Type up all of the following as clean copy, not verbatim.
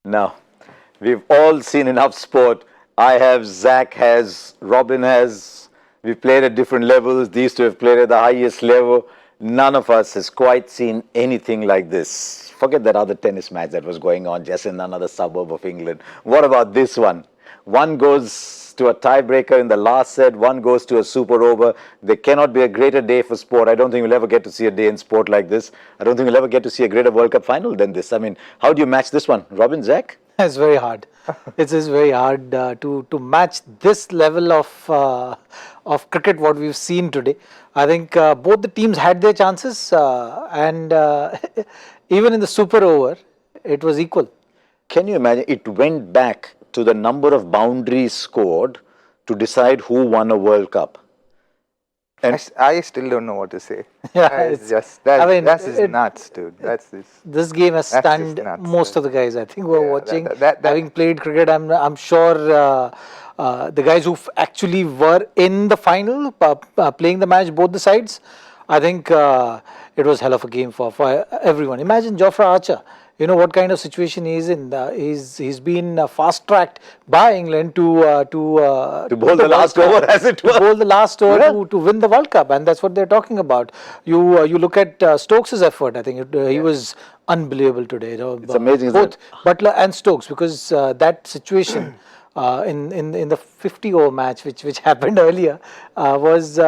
Now, we've all seen enough sport. I have, Zach has, Robin has. We've played at different levels. These two have played at the highest level. None of us has quite seen anything like this. Forget that other tennis match that was going on just in another suburb of England. What about this one? One goes to a tiebreaker in the last set, one goes to a super over. There cannot be a greater day for sport. I don't think we'll ever get to see a day in sport like this. I don't think we'll ever get to see a greater World Cup final than this. I mean, how do you match this one? Robin, Zach? It's very hard. It is very hard to match this level of cricket what we've seen today. I think both the teams had their chances, and even in the super over, it was equal. Can you imagine? It went back to the number of boundaries scored to decide who won a World Cup. And I still don't know what to say. Yeah, it's just that's just nuts, dude. This game has stunned most of the guys. I think who are watching. Having played cricket, I'm sure the guys who actually were in the final, playing the match, both the sides. I think it was hell of a game for everyone. Imagine Jofra Archer. You know what kind of situation he's in. He's been fast tracked by England to bowl the last over, as it were. To bowl the last over to win the World Cup, and that's what they're talking about. You look at Stokes' effort. I think he was unbelievable today. You know, it's amazing. Both Butler and Stokes, because that situation. In the 50-over match, which happened earlier, was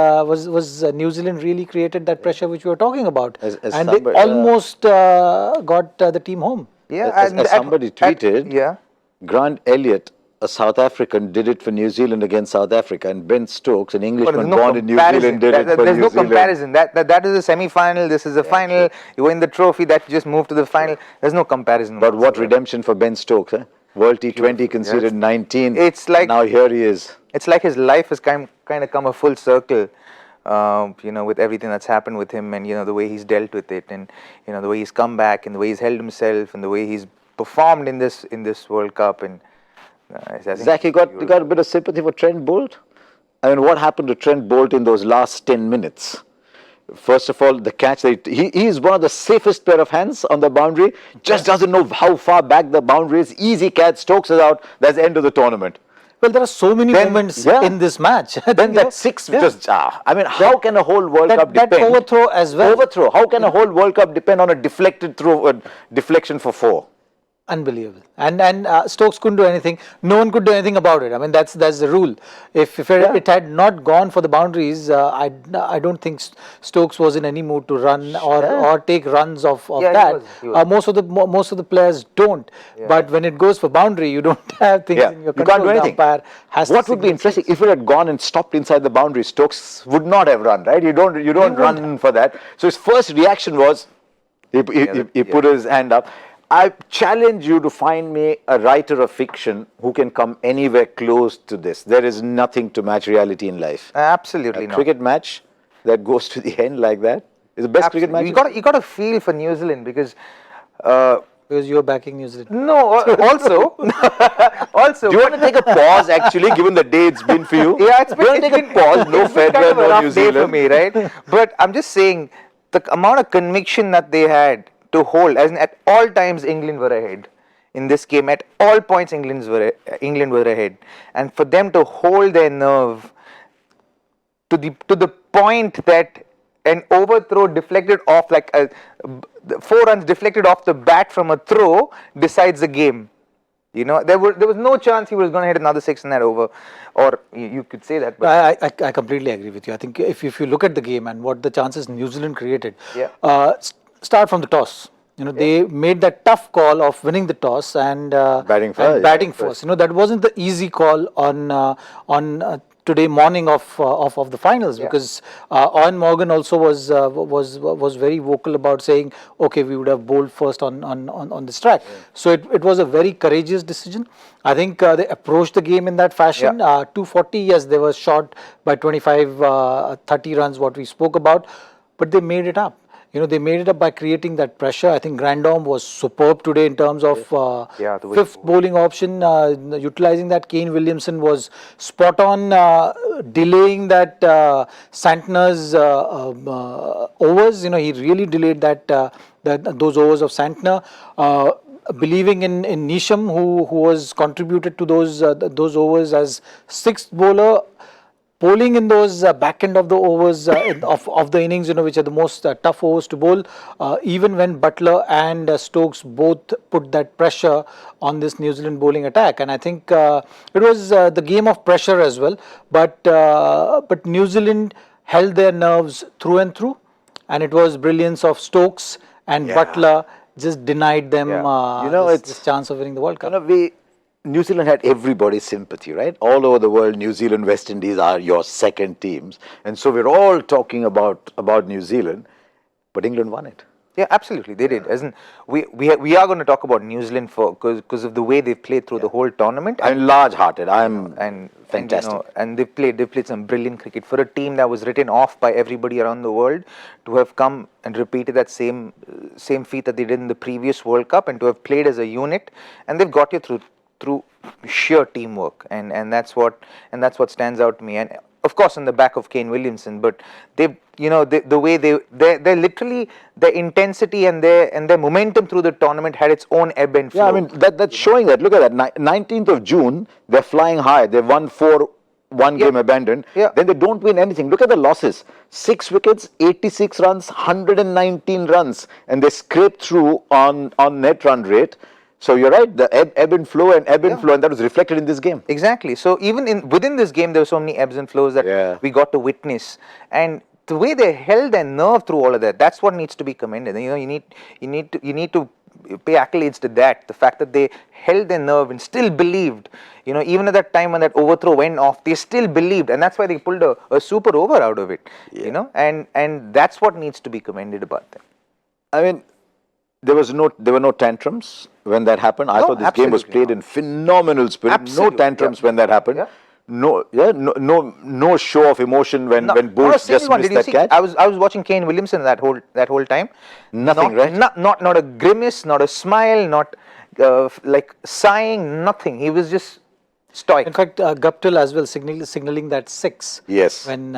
New Zealand really created that pressure which we were talking about, and they almost got the team home. Yeah, as somebody tweeted, Grant Elliott, a South African, did it for New Zealand against South Africa, and Ben Stokes, an Englishman born in New Zealand, did it for New Zealand. There's no comparison. That is a semi-final. This is a final. You win the trophy. That just moved to the final. There's no comparison. But what redemption for Ben Stokes, eh? World T20 conceded 19. It's like now here he is. It's like his life has kind of come a full circle, you know, with everything that's happened with him, and you know the way he's dealt with it, and you know the way he's come back, and the way he's held himself, and the way he's performed in this World Cup. And Zach, you got a bit of sympathy for Trent Bolt. I mean, what happened to Trent Bolt in those last 10 minutes? First of all, the catch, he is one of the safest pair of hands on the boundary, just doesn't know how far back the boundary is. Easy catch, Stokes is out, that's the end of the tournament. Well, there are so many moments in this match. Then that six, just, I mean, how can a whole World Cup depend? That overthrow as well. Overthrow, how can a whole World Cup depend on a deflected throw, deflection for 4? Unbelievable. And Stokes couldn't do anything. No one could do anything about it. I mean, that's the rule. If it had not gone for the boundaries, I don't think Stokes was in any mood to run or take runs of that. He was. Most of the players don't. But when it goes for boundary, you don't have things in your control. You can't do anything. What would be interesting, if it had gone and stopped inside the boundary, Stokes would not have run, right? You don't run for that. So his first reaction was he put his hand up. I challenge you to find me a writer of fiction who can come anywhere close to this. There is nothing to match reality in life. Absolutely not. A cricket match that goes to the end like that is the best cricket match. You got to feel for New Zealand because you're backing New Zealand. No, also. Do you want to take a pause, actually, given the day it's been for you? Yeah, do you want to take a pause? No Federer, no New Zealand. For me, right? But I'm just saying, the amount of conviction that they had to hold, as in at all times England were ahead in this game. At all points England were ahead, and for them to hold their nerve to the point that an overthrow deflected off, like 4 runs deflected off the bat from a throw, decides the game. You know, there was no chance he was going to hit another 6 in that over, or you could say that. But I completely agree with you. I think if you look at the game and what the chances New Zealand created, start from the toss. You know, they made that tough call of winning the toss and batting first. You know, that wasn't the easy call on today morning of the finals, because Owen Morgan also was very vocal about saying, okay, we would have bowled first on this track. So it was a very courageous decision. I think they approached the game in that fashion. 240, yes, they were short by 25, 30 runs, what we spoke about, but they made it up. You know, they made it up by creating that pressure. I think Grandom was superb today in terms of fifth bowling option, utilizing that. Kane Williamson was spot on, delaying that Santner's overs. You know, he really delayed those overs of Santner. believing in Nisham, who was contributed to those overs as sixth bowler, bowling in those back end of the overs of the innings, which are the most tough overs to bowl. Even when Butler and Stokes both put that pressure on this New Zealand bowling attack, and I think it was the game of pressure as well. But New Zealand held their nerves through and through, and it was brilliance of Stokes and Butler just denied them this chance of winning the World Cup. New Zealand had everybody's sympathy, right? All over the world, New Zealand, West Indies are your second teams. And so we're all talking about New Zealand, but England won it. Yeah, absolutely, they did. As in, we are going to talk about New Zealand because of the way they've played through the whole tournament. I'm large-hearted. I'm fantastic. And they played some brilliant cricket for a team that was written off by everybody around the world, to have come and repeated that same feat that they did in the previous World Cup, and to have played as a unit, and they've got you through sheer teamwork, and that's what stands out to me. And of course, on the back of Kane Williamson, but the way they're literally, their intensity and their momentum through the tournament had its own ebb and flow. Yeah, I mean that's showing that. Look at that. 19th of June, they're flying high. They won 4. One game abandoned. Yeah. Then they don't win anything. Look at the losses: 6 wickets, 86 runs, 119 runs, and they scraped through on net run rate. So you're right, the ebb and flow, and that was reflected in this game. Exactly. So even within this game, there were so many ebbs and flows that we got to witness, and the way they held their nerve through all of that's what needs to be commended. And, you need to pay accolades to that. The fact that they held their nerve and still believed, even at that time when that overthrow went off, they still believed, and that's why they pulled a super over out of it. And that's what needs to be commended about them. I mean, there were no tantrums when that happened. I thought this game was played in phenomenal spirit. Absolutely. No tantrums when that happened. No show of emotion when Bush just missed that catch. I was watching Kane Williamson that whole time. Nothing, right? Not a grimace, not a smile, not like sighing, nothing. He was just stoic. In fact, Guptill as well signaling that 6. Yes. When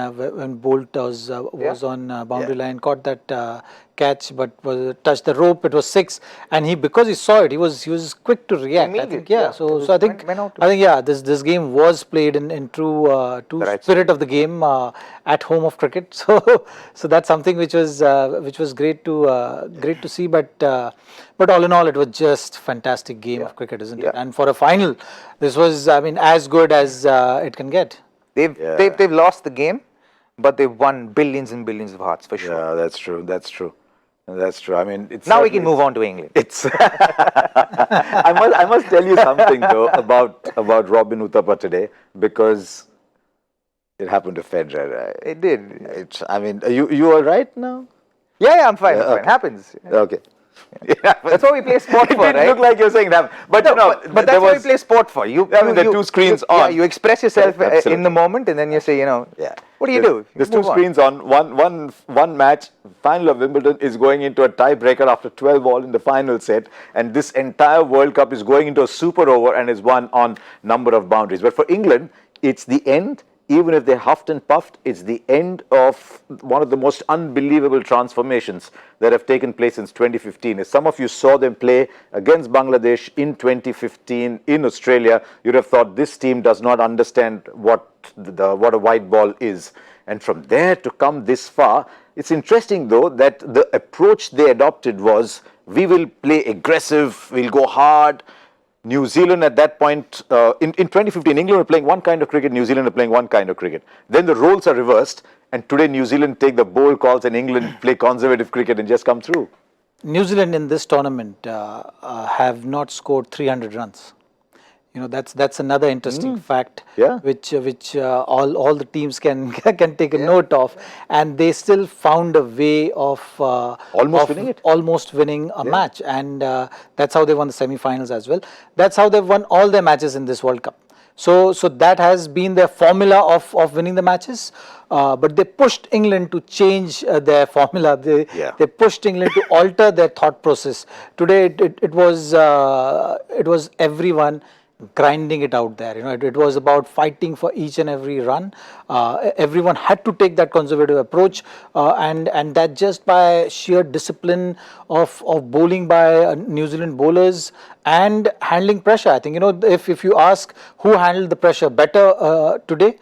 Bolt was on boundary line, caught that catch, but touched the rope. It was 6, and because he saw it, he was quick to react. I think, So I think this game was played in true spirit of the game at home of cricket. So that's something which was great to see. But all in all, it was just fantastic game of cricket, isn't it? And for a final, this was, as good as it can get. They've lost the game, but they've won billions and billions of hearts for sure. Yeah, that's true. I mean, now we can move on to England. I must tell you something though about Robin Uthappa today, because it happened to Federer. It did. You all right now? Yeah, I'm fine. It happens. Okay. That's what we play sport for, right? It look like you're saying that, but but that's what we play sport for. The two screens on. Yeah, you express yourself in the moment, and then you say, what do you do? There's two screens on. One match, final of Wimbledon, is going into a tiebreaker after 12 all in the final set, and this entire World Cup is going into a super over and is won on number of boundaries. But for England, it's the end. Even if they huffed and puffed, it's the end of one of the most unbelievable transformations that have taken place since 2015. If some of you saw them play against Bangladesh in 2015 in Australia, you'd have thought this team does not understand what a white ball is. And from there to come this far, it's interesting though that the approach they adopted was, we will play aggressive, we'll go hard. New Zealand at that point, in 2015, England were playing one kind of cricket, New Zealand were playing one kind of cricket. Then the roles are reversed, and today New Zealand take the bold calls and England play conservative cricket and just come through. New Zealand in this tournament have not scored 300 runs. That's another interesting fact, which all the teams can take a note of, and they still found a way of almost winning a match, and that's how they won the semi-finals as well. That's how they've won all their matches in this World Cup. So that has been their formula of winning the matches, but they pushed England to change their formula. They pushed England to alter their thought process. Today it was everyone grinding it out there. It was about fighting for each and every run. Everyone had to take that conservative approach, and that just by sheer discipline of bowling by New Zealand bowlers and handling pressure. I think if you ask who handled the pressure better today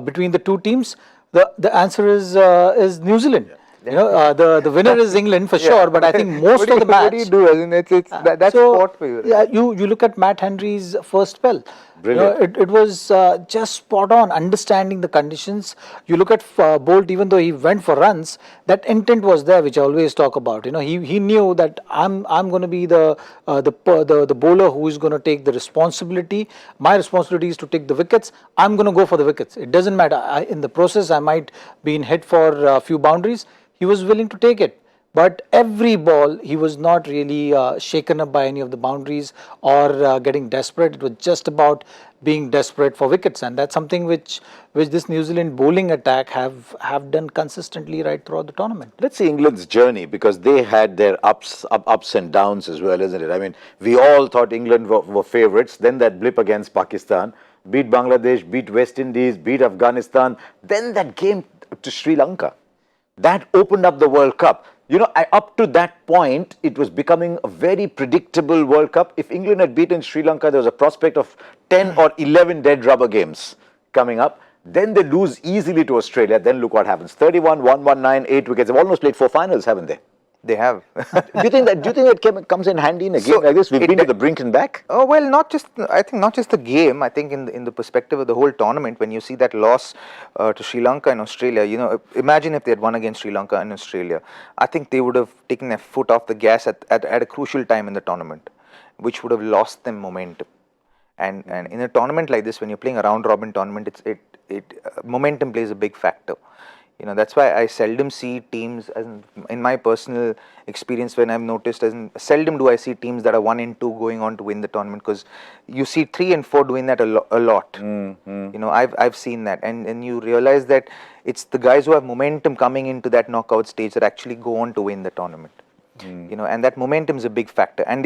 between the two teams, the answer is New Zealand. The winner is England for sure, but I think most of the match. What do you do? I mean, that's sport for you. Right? Yeah, you look at Matt Henry's first spell. Brilliant. It was just spot on, understanding the conditions. You look at Bolt, even though he went for runs, that intent was there, which I always talk about. He knew that I'm going to be the bowler who is going to take the responsibility. My responsibility is to take the wickets. I'm going to go for the wickets. It doesn't matter. In the process, I might be hit for a few boundaries. He was willing to take it. But every ball, he was not really shaken up by any of the boundaries or getting desperate. It was just about being desperate for wickets, and that's something which this New Zealand bowling attack have done consistently right throughout the tournament. Let's see England's journey, because they had their ups and downs as well, isn't it? I mean, we all thought England were favourites. Then that blip against Pakistan, beat Bangladesh, beat West Indies, beat Afghanistan. Then that game to Sri Lanka. That opened up the World Cup. Up to that point, it was becoming a very predictable World Cup. If England had beaten Sri Lanka, there was a prospect of 10 or 11 dead rubber games coming up. Then they lose easily to Australia. Then look what happens. 31, 119, 8 wickets. They've almost played 4 finals, haven't they? They have. Do you think that comes in handy in a game like this? We've been to the brink and back. Oh well, I think not just the game. I think in the perspective of the whole tournament, when you see that loss to Sri Lanka and Australia, imagine if they had won against Sri Lanka and Australia. I think they would have taken their foot off the gas at a crucial time in the tournament, which would have lost them momentum. And in a tournament like this, when you're playing a round robin tournament, momentum plays a big factor. That's why I seldom see teams, in my personal experience, when I've noticed, seldom do I see teams that are 1 and 2 going on to win the tournament, because you see 3 and 4 doing that a lot. Mm-hmm. I've seen that, and you realize that it's the guys who have momentum coming into that knockout stage that actually go on to win the tournament. And that momentum is a big factor. And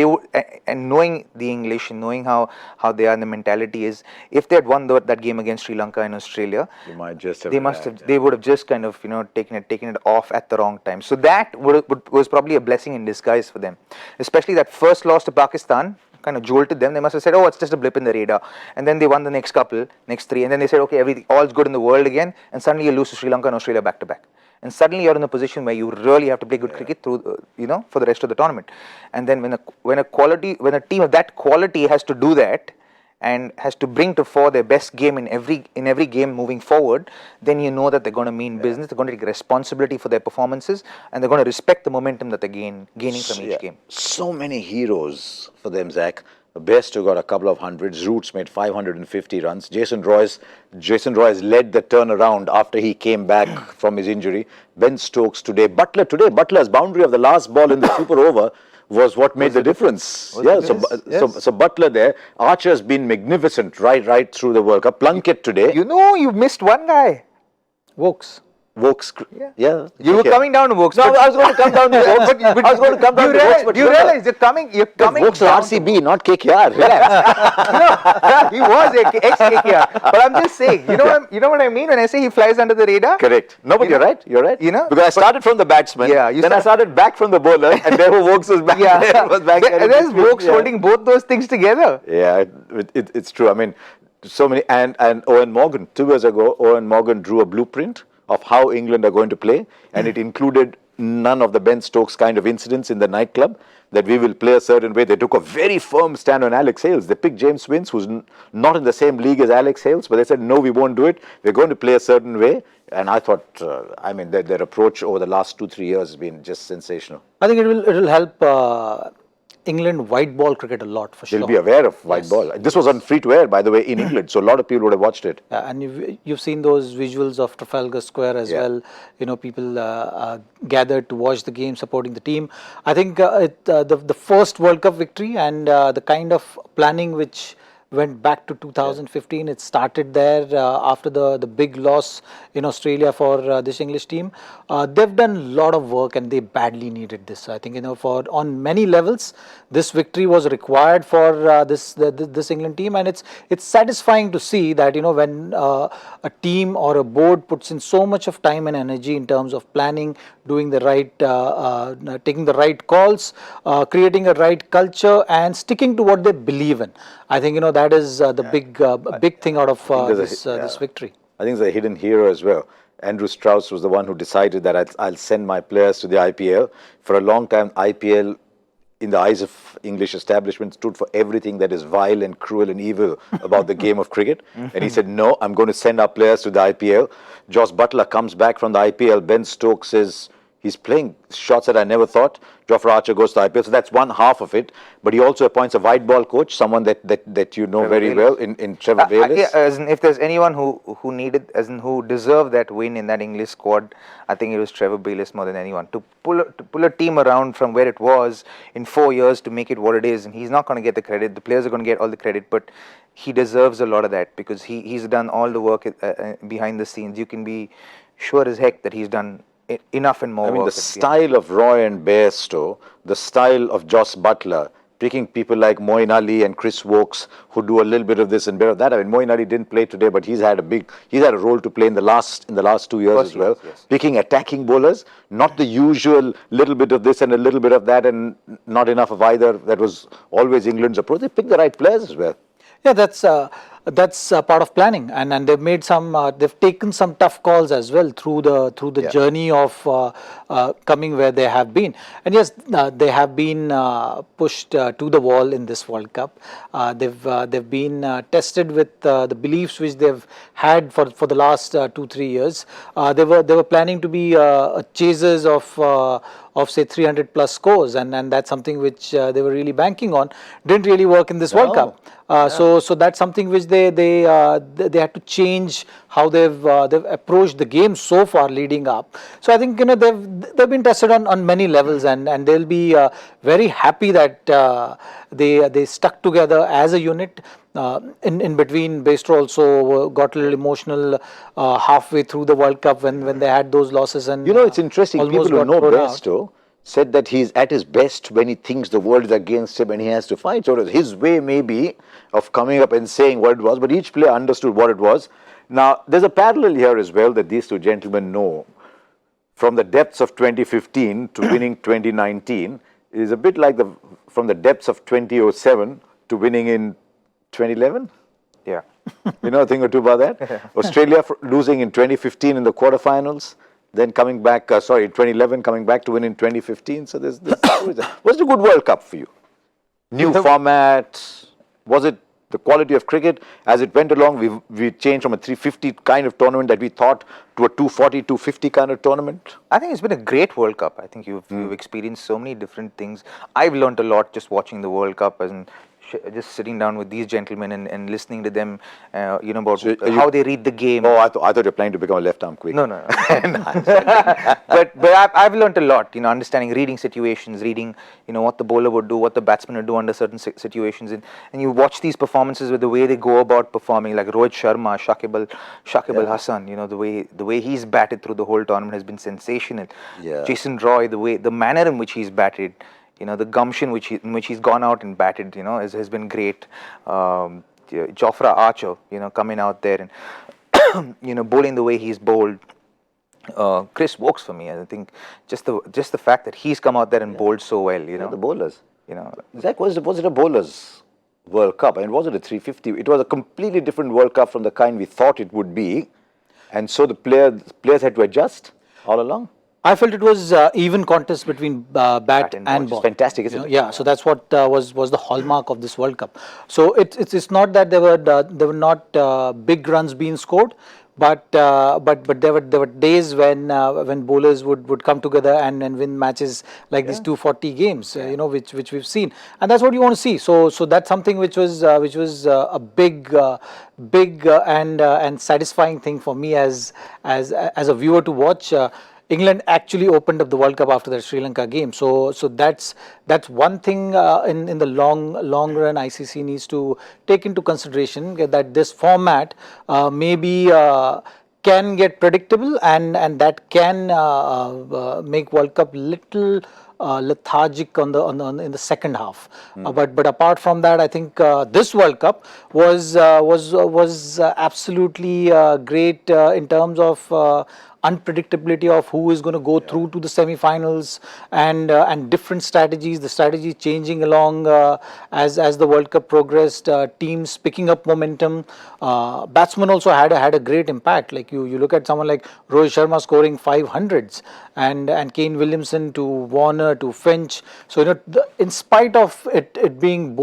and knowing the English and knowing how they are and the mentality is, if they had won that game against Sri Lanka and Australia, they would have just kind of taken it off at the wrong time. So that was probably a blessing in disguise for them, especially that first loss to Pakistan. Kind of jolted them. They must have said, oh, it's just a blip in the radar. And then they won the next 3, and then they said, okay, all's good in the world again, and suddenly you lose to Sri Lanka and Australia back to back. And suddenly you're in a position where you really have to play good cricket through, for the rest of the tournament. And then when a team of that quality has to do that and has to bring to fore their best game in every game moving forward, then you know that they're going to mean business. They're going to take responsibility for their performances, and they're going to respect the momentum that they're gaining from each game. So many heroes for them, Zach. Best got a couple of hundreds. Roots made 550 runs. Jason Royce led the turnaround after he came back from his injury. Ben Stokes today. Butler's boundary of the last ball in the super over was what made the difference. So Butler there. Archer's been magnificent right through the World Cup. Plunkett today. You missed one guy. Vokes. Yeah. You were coming down to Vokes. No, I was going to come down to Vokes. I was going to come down to Vokes. But you realize you're coming Vokes are RCB, not KKR. He was ex-KKR. But I'm just saying, you know what I mean when I say he flies under the radar? Correct. No, but you're right. Because I started from the batsman, I started back from the bowler, and there Vokes was back there. And there's Vokes holding both those things together. Yeah, it's true. I mean, so many, and Owen Morgan, 2 years ago, Owen Morgan drew a blueprint of how England are going to play, and it included none of the Ben Stokes kind of incidents in the nightclub, that we will play a certain way. They took a very firm stand on Alex Hales. They picked James Vince, who's not in the same league as Alex Hales, but they said, no, we won't do it. We're going to play a certain way. And I thought, their approach over the last 2-3 years has been just sensational. I think it will help England white ball cricket a lot for sure. They'll be aware of white ball. This was on free to air, by the way, in England, so a lot of people would have watched it. And you've seen those visuals of Trafalgar Square as well. People gathered to watch the game, supporting the team. I think the first World Cup victory and the kind of planning which went back to 2015. It started there after the big loss in Australia for this English team. They've done a lot of work and they badly needed this. I think, for on many levels, this victory was required for this England team, and it's satisfying to see that when a team or a board puts in so much of time and energy in terms of planning, doing the right, taking the right calls, creating a right culture, and sticking to what they believe in. I think that is the big thing out of this victory. I think there's a hidden hero as well. Andrew Strauss was the one who decided that I'll send my players to the IPL. For a long time, IPL, in the eyes of English establishment, stood for everything that is vile and cruel and evil about the game of cricket. And he said, no, I'm going to send our players to the IPL. Jos Buttler comes back from the IPL. Ben Stokes says he's playing shots that I never thought. Jofra Archer goes to IPL. So that's one half of it. But he also appoints a white ball coach, someone that you know Trevor very Bayliss. well in Trevor Bayliss. Yeah, as in, if there's anyone who needed, as in who deserved that win in that English squad, I think it was Trevor Bayliss more than anyone. To pull a team around from where it was in 4 years to make it what it is, and he's not going to get the credit. The players are going to get all the credit, but he deserves a lot of that because he's done all the work behind the scenes. You can be sure as heck that he's done enough and more. I mean, the style of Roy and Bairstow, the style of Jos Buttler, picking people like Moeen Ali and Chris Wokes who do a little bit of this and bit of that. I mean, Moeen Ali didn't play today, but he's had a role to play in the last 2 years as well. Yes. Picking attacking bowlers, not the usual little bit of this and a little bit of that, and not enough of either. That was always England's approach. They picked the right players as well. Yeah, that's part of planning, and they've made they've taken some tough calls as well through the journey of coming where they have been. And yes, they have been pushed to the wall in this World Cup. They've been tested with the beliefs which they've had for the last 2-3 years. They were planning to be chasers of say 300 plus scores, and that's something which they were really banking on. Didn't really work in this World Cup. So that's something which they had to change how they've approached the game so far leading up. So I think they've been tested on many levels, and they'll be very happy that they stuck together as a unit. In between, Bairstow also got a little emotional halfway through the World Cup when they had those losses. And it's interesting. People who know Bairstow said that he's at his best when he thinks the world is against him and he has to fight. So his way maybe of coming up and saying what it was, but each player understood what it was. Now, there's a parallel here as well that these two gentlemen know. From the depths of 2015 to winning 2019 is a bit like from the depths of 2007 to winning in 2011. Yeah. You know a thing or two about that? Australia losing in 2015 in the quarterfinals, then coming back, 2011 coming back to win in 2015. So was it a good World Cup for you? New format? Was it the quality of cricket? As it went along, we changed from a 350 kind of tournament that we thought to a 240, 250 kind of tournament? I think it's been a great World Cup. I think you've experienced so many different things. I've learned a lot just watching the World Cup and just sitting down with these gentlemen and listening to them, about how they read the game. Oh, I thought you were planning to become a left-arm quick. No. but I've learned a lot, understanding, reading situations, reading, what the bowler would do, what the batsman would do under certain situations. And you watch these performances with the way they go about performing, like Rohit Sharma, Shakib Al Hasan, the way he's batted through the whole tournament has been sensational. Yeah. Jason Roy, the manner in which he's batted, the gumption in which he's gone out and batted, has been great. Jofra Archer, coming out there and, bowling the way he's bowled. Chris Wokes for me, I think just the fact that he's come out there and bowled so well, The bowlers. Zach, was it a bowlers World Cup? I mean, was it a 350? It was a completely different World Cup from the kind we thought it would be. And so the players had to adjust all along. I felt it was even contest between bat and ball. Fantastic, isn't it? Yeah, so that's what was the hallmark of this World Cup. So it's not that there were not big runs being scored, but there were days when bowlers would come together and win matches like these 240 games, which we've seen, and that's what you want to see. So that's something which was a big and satisfying thing for me as a viewer to watch. England actually opened up the World Cup after that Sri Lanka game. So that's one thing in the long run ICC needs to take into consideration, that this format maybe can get predictable, and that can make World Cup little lethargic in the second half. But apart from that, I think this World Cup was absolutely great in terms of unpredictability of who is going to go through to the semi-finals, and different strategies. The strategy changing along as the World Cup progressed. Teams picking up momentum. Batsmen also had a great impact. Like you look at someone like Rohit Sharma scoring 500s, and Kane Williamson to Warner to Finch. So in spite of it being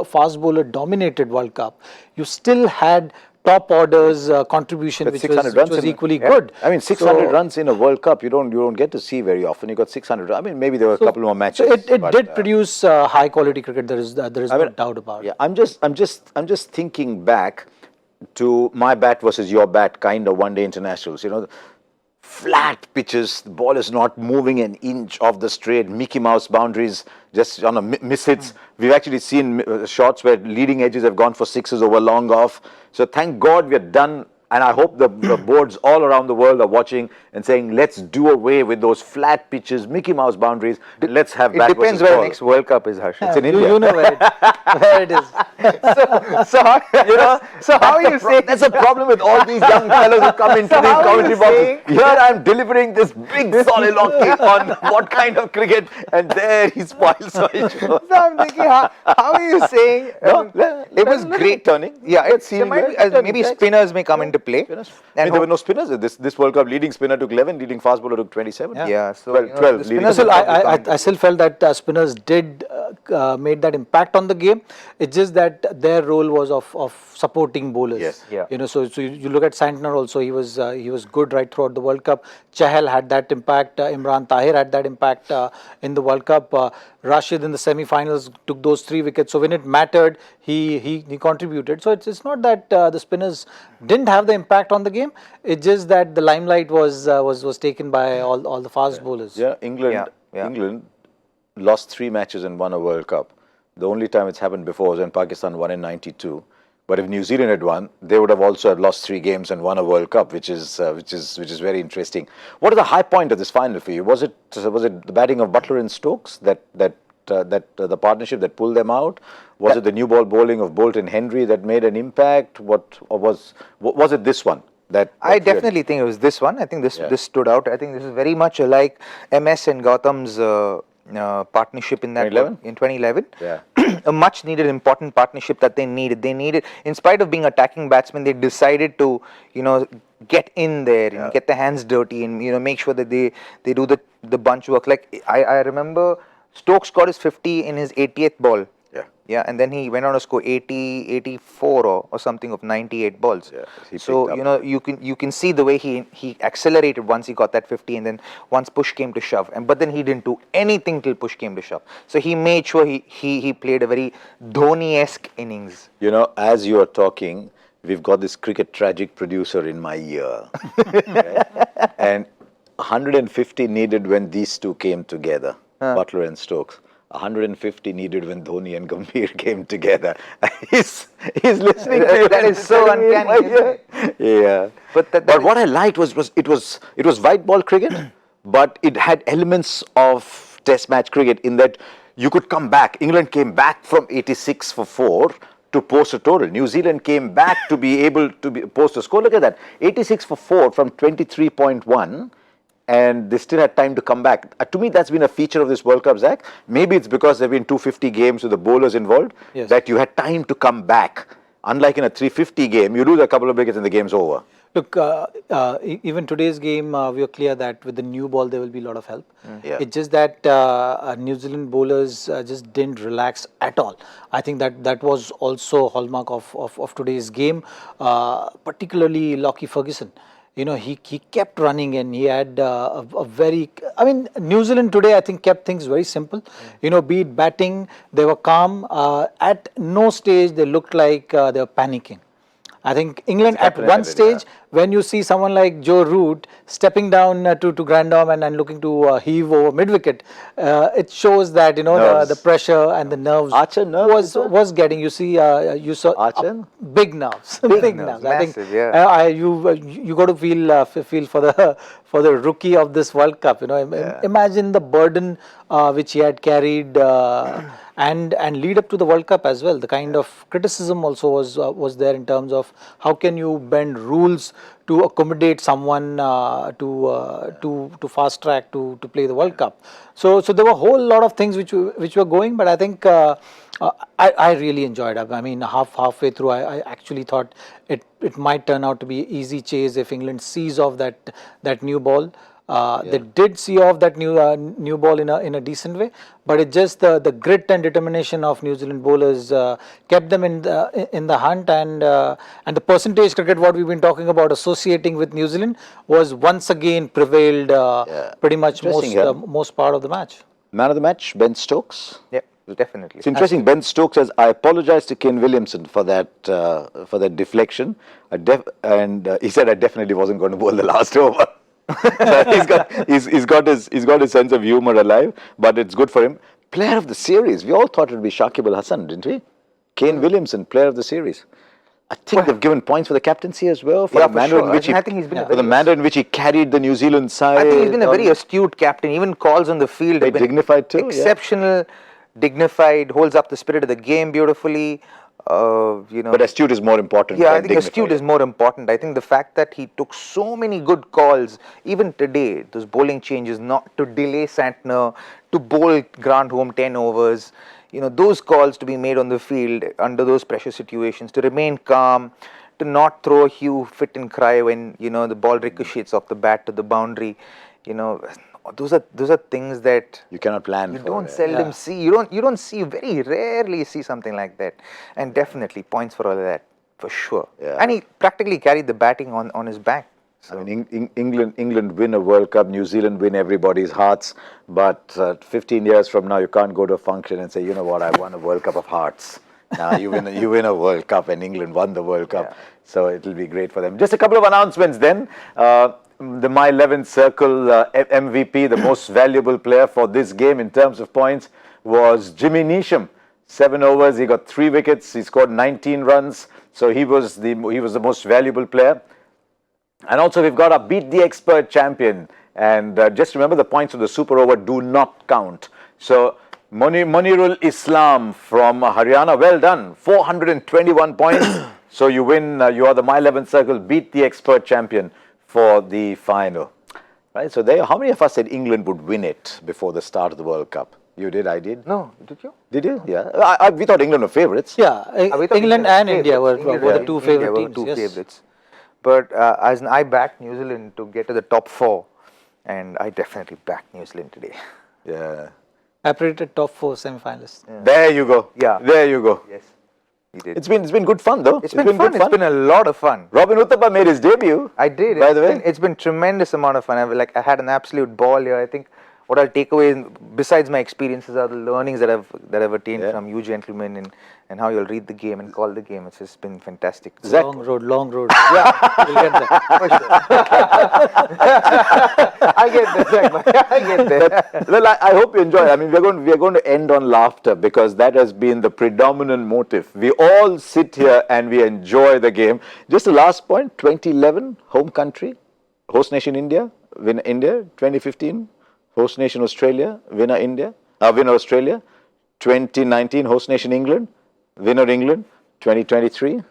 fast bowler dominated World Cup, you still had top orders contribution, which was equally good. I mean, 600 runs in a World Cup, you don't get to see very often. You got 600. I mean, maybe there were a couple more matches. So it did produce high quality cricket. There is no doubt about it. Yeah, I'm just thinking back to my bat versus your bat kind of one-day internationals. Flat pitches, the ball is not moving an inch off the straight, Mickey Mouse boundaries, just on a miss hits. We've actually seen shots where leading edges have gone for sixes over long off. So thank God we're done. And I hope the boards all around the world are watching and saying, let's do away with those flat pitches, Mickey Mouse boundaries. Let's have bat versus ball. It depends where the next World Cup is, Harsh. It's in India. You know where it is. So how are you saying? That's a problem with all these young fellows who come into these commentary boxes. Here I'm delivering this big soliloquy on what kind of cricket, and there he spoils my show. So I'm thinking, how are you saying? It was great turning. Yeah, maybe spinners may come into play. I mean, there were no spinners. This World Cup, leading spinner took 11, leading fast bowler took 27. Yeah, so 12. I still felt that spinners did made that impact on the game. It's just that their role was of supporting bowlers. Yes. Yeah. So you look at Santner also. He was good right throughout the World Cup. Chahal had that impact. Imran Tahir had that impact in the World Cup. Rashid in the semi-finals took those 3 wickets. So when it mattered, he contributed. So it's not that the spinners didn't have the impact on the game. It's just that the limelight was taken by all the fast bowlers. Yeah, England lost 3 matches and won a World Cup. The only time it's happened before was when Pakistan won in '92. But if New Zealand had won, they would have also lost 3 games and won a World Cup, which is very interesting. What is the high point of this final for you? Was it the batting of Butler and Stokes that the partnership that pulled them out? Was it the new ball bowling of Bolt and Henry that made an impact? Was it this one? I definitely think it was this one. I think this stood out. I think this is very much like MS and Gautam's partnership in 2011. Yeah. A much needed important partnership that they needed. In spite of being attacking batsmen, they decided to get in there and get their hands dirty and make sure that they do the bunch work. Like I remember Stokes got his 50 in his 80th ball. Yeah, and then he went on to score 80, 84 or something of 98 balls. Yeah, so you can see the way he accelerated once he got that 50, and then once push came to shove, but then he didn't do anything till push came to shove. So he made sure he played a very Dhoni-esque innings. As you are talking, we've got this cricket tragic producer in my ear, right? And 150 needed when these two came together, Butler and Stokes. 150 needed when Dhoni and Gambhir came together. he's listening to you. That is so uncanny. Yeah. But what I liked was it was white ball cricket, but it had elements of test match cricket in that you could come back. England came back from 86 for 4 to post a total. New Zealand came back to be able to post a score. Look at that. 86 for 4 from 23.1. And they still had time to come back. To me, that's been a feature of this World Cup, Zach. Maybe it's because there have been 250 games with the bowlers involved, that you had time to come back. Unlike in a 350 game, you lose a couple of wickets and the game's over. Look, even today's game, we are clear that with the new ball, there will be a lot of help. Yeah. It's just that New Zealand bowlers just didn't relax at all. I think that was also a hallmark of today's game, particularly Lockie Ferguson. He kept running, and he had a very... I mean, New Zealand today, I think, kept things very simple. Be it batting, they were calm. At no stage, they looked like they were panicking. I think England at captain one had it, stage, when you see someone like Joe Root stepping down to Grandom and looking to heave over mid-wicket, it shows that, the pressure and the nerves Archer nerves, was getting, you saw Archer? big nerves. Big nerves. I think massive, yeah. you got to feel for the for the rookie of this World Cup. Imagine the burden which he had carried. And lead up to the World Cup as well. The kind of criticism also was there in terms of how can you bend rules to accommodate someone to fast track to play the World Cup. So there were a whole lot of things which were going, but I think I really enjoyed it. I mean, halfway through, I actually thought it might turn out to be easy chase if England sees off that new ball. They did see off that new ball in a decent way, but it just the grit and determination of New Zealand bowlers kept them in the hunt, and the percentage cricket what we've been talking about associating with New Zealand was once again prevailed pretty much most part of the match. Man of the match, Ben Stokes. Yeah, definitely. It's interesting. Ben Stokes says, "I apologize to Kane Williamson for that deflection," and he said, "I definitely wasn't going to bowl the last over." he's got his sense of humor alive, but it's good for him. Player of the series, we all thought it would be Shakib Al Hasan, didn't we? Kane Williamson, player of the series. I think they've given points for the captaincy as well, for the manner in which he carried the New Zealand side. I think he's been a very astute captain. Even calls on the field have been dignified too. Exceptional, dignified, holds up the spirit of the game beautifully. But astute is more important. Yeah, I think astute is more important. I think the fact that he took so many good calls, even today, those bowling changes, not to delay Santner, to bowl Grant home 10 overs, those calls to be made on the field under those pressure situations, to remain calm, to not throw a hue, fit and cry when, the ball ricochets off the bat to the boundary, those are things that you cannot plan. You don't seldom see. You don't see. Very rarely see something like that. And definitely points for all of that, for sure. Yeah. And he practically carried the batting on his back. So. I mean, England win a World Cup. New Zealand win everybody's hearts. But 15 years from now, you can't go to a function and say, you know what, I won a World Cup of hearts. Now you win a World Cup, and England won the World Cup. Yeah. So it'll be great for them. Just a couple of announcements then. The My 11 Circle MVP, the most valuable player for this game in terms of points, was Jimmy Neesham. 7 overs, he got 3 wickets, he scored 19 runs, so he was the most valuable player. And also we've got a Beat the Expert champion, and just remember the points of the super over do not count. So Monirul Islam from Haryana, well done, 421 points. So you win, you are the My 11 Circle Beat the Expert champion for the final, right? So how many of us said England would win it before the start of the World Cup? You did, I did. No, did you? Did you? Yeah. We thought England were favourites. Yeah, England and India were the two favourite teams. Favourites. But I backed New Zealand to get to the top 4, and I definitely backed New Zealand today. Yeah. I predicted top 4 semi-finalists. Yeah. There you go. Yeah. There you go. Yes. It's been good fun though. It's been fun. It's been a lot of fun. Robin Uthappa made his debut. I did. By the way, it's been tremendous amount of fun. I had an absolute ball here. I think what I'll take away, besides my experiences, are the learnings that I've attained from you gentlemen, and how you'll read the game and call the game. It's just been fantastic. Long road. Yeah, we'll get there. For sure. I get there. I get there. Well, I hope you enjoy it. I mean, we're going to end on laughter because that has been the predominant motive. We all sit here and we enjoy the game. Just the last point: 2011 home country, host nation India, win India. 2015 host nation Australia, winner India, winner Australia. 2019 host nation England, winner England. 2023.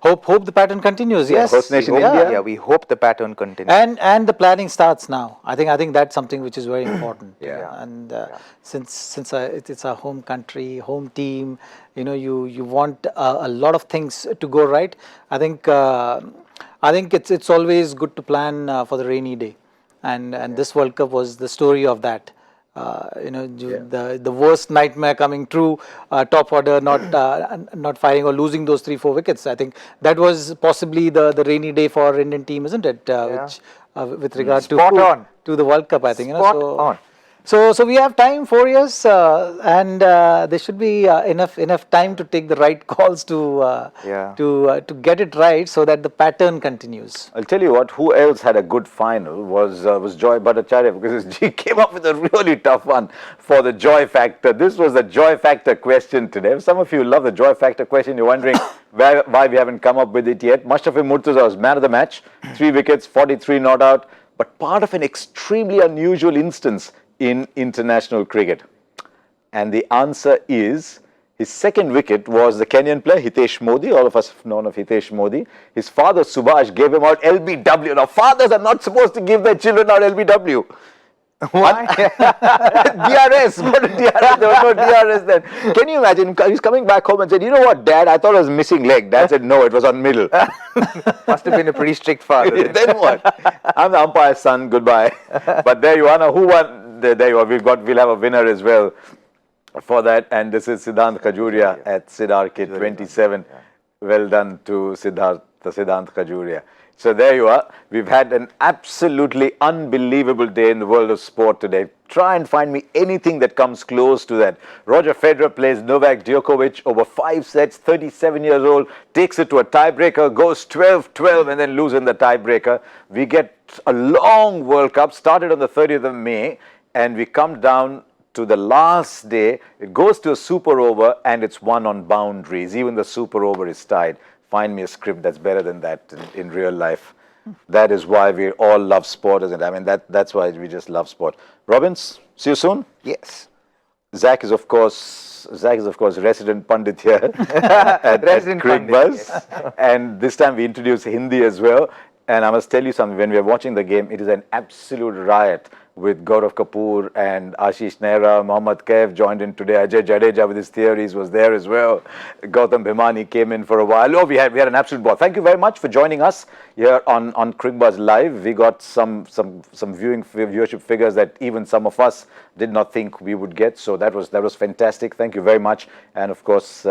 Hope the pattern continues. Yes. Host nation India. Yeah, we hope the pattern continues. And the planning starts now. I think that's something which is very important. Yeah. And since it's a home country, home team, you want a lot of things to go right. I think it's always good to plan for the rainy day. And this World Cup was the story of that. The worst nightmare coming true, top order not firing or losing those 3-4 wickets. I think that was possibly the rainy day for Indian team, isn't it? Which with regard to the World Cup, I think. Spot on. So we have time, 4 years, and there should be enough time to take the right calls to get it right, so that the pattern continues. I'll tell you what, who else had a good final was Joy Bhattacharya, because he came up with a really tough one for the joy factor. This was the joy factor question today. Some of you love the joy factor question. You're wondering why we haven't come up with it yet. Mustafi Murtaza was man of the match, 3 wickets, 43 not out, but part of an extremely unusual instance in international cricket. And the answer is, his second wicket was the Kenyan player Hitesh Modi. All of us have known of Hitesh Modi. His father Subhash gave him out LBW. Now, fathers are not supposed to give their children out LBW. Why? DRS. What a DRS? There was no DRS then. Can you imagine? He's coming back home and said, "You know what, Dad? I thought it was missing leg." Dad said, "No, it was on middle." Must have been a pretty strict father. Then what? I'm the umpire's son. Goodbye. But there you are. Now, who won? There you are. We'll have a winner as well for that. And this is Siddhant Khajuria at Sid Arcade 27. Well done to Siddhant Khajuria. So there you are. We've had an absolutely unbelievable day in the world of sport today. Try and find me anything that comes close to that. Roger Federer plays Novak Djokovic over 5 sets, 37 years old, takes it to a tiebreaker, goes 12-12 and then loses in the tiebreaker. We get a long World Cup, started on the 30th of May, and we come down to the last day. It goes to a super over and it's won on boundaries. Even the super over is tied. Find me a script that's better than that in real life. That is why we all love sport, isn't it? I mean, that's why we just love sport. Robbins, see you soon. Yes. Zach is of course resident pundit here at Cricbuzz. Yes. And this time we introduce Hindi as well. And I must tell you something, when we are watching the game, it is an absolute riot, with Gaurav Kapoor and Ashish Nehra. Mohammad Kaif joined in today. Ajay Jadeja with his theories was there as well. Gautam Bhimani came in for a while. Oh, we had an absolute ball. Thank you very much for joining us here on Cricbuzz Live. We got some viewership figures that even some of us did not think we would get. So that was fantastic. Thank you very much. And of course,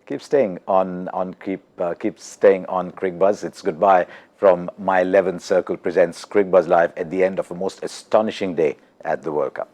keep staying on Cricbuzz. It's goodbye from My 11th Circle presents Cricbuzz Live at the end of a most astonishing day at the World Cup.